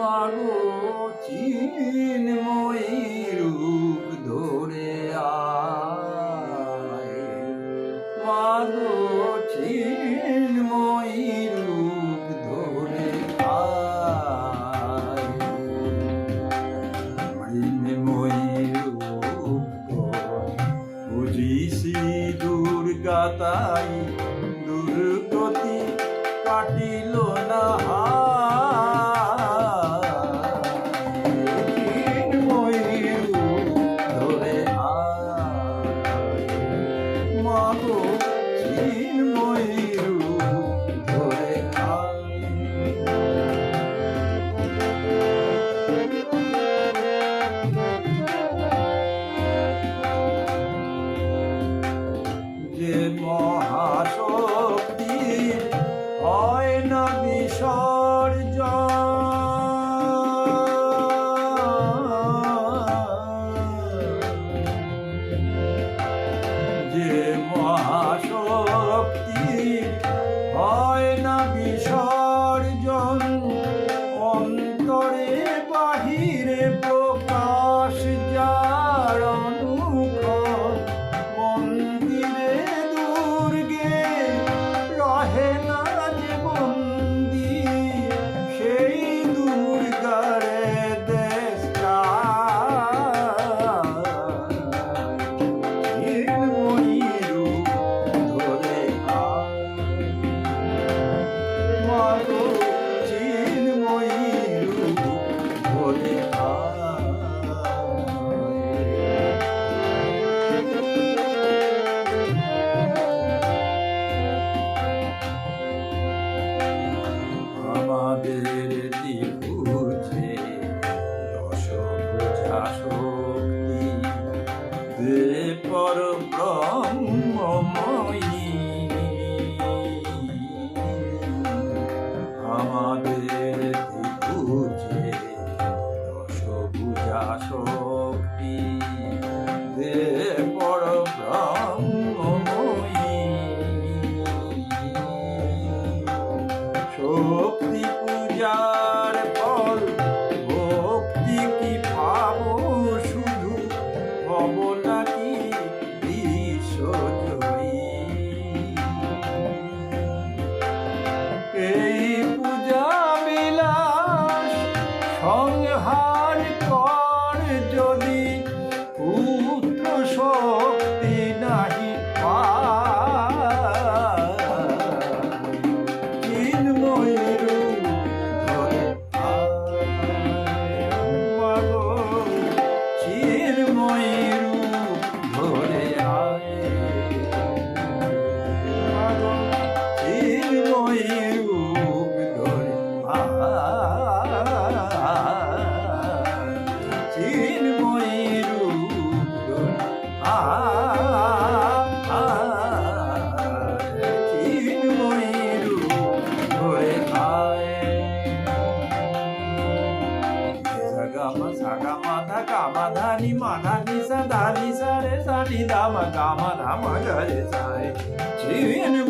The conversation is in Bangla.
মাগো চিন্ময়ী রূপ ধরে আয়, মাগো চিন্ময়ী রূপ ধরে আয়, চিন্ময়ী রূপ বুঝিছি দুর্গা তাই দুর্গতি কাটিল না মাগো চিন্ময়ী রূপ ধরে যে মহাশক্তি হয় না বিসর্জন, যে মহাশক্তি হয় না বিসর্জন, অন্তরে বাহিরে প্রকাশ যার অনুক্ষণ, মন্দিরে দুর্গে রহে না যে বন্দি, সেই দুর্গার দেশ চিন্ময়ী রূপ ধরে মাগো চিন্ময়ী রূপ ধরে আমাদের দিবুঝে দশভুজা শক্তি দে পর ব্রহ্মময়ী, আমাদের দিবুঝে দশভুজা শক্তি দে পর ব্রহ্মময়ী, শক্তি পূজার ফল ভক্তি কি পাবো শুধু, হব নাকি বিশ্বজয়ী, এই পূজা বিলাস সংহার কর যদি পুত্র শক্তি নাহি চিন্ময়ী রূপ ধরে মাগো চিন্ময়ী রূপ ধরে মাগো চিন্ময়ী রূপ ধরে চিন্ময়ী রূপ ধরে চিন্ময়ী রূপ ধরে সাগামা সাগামা ধা গামা ধানি মাধানি সা ধানি সা রে সা নি ধা মা গামা ধা মা গা রে সা রে চিন্ময়ী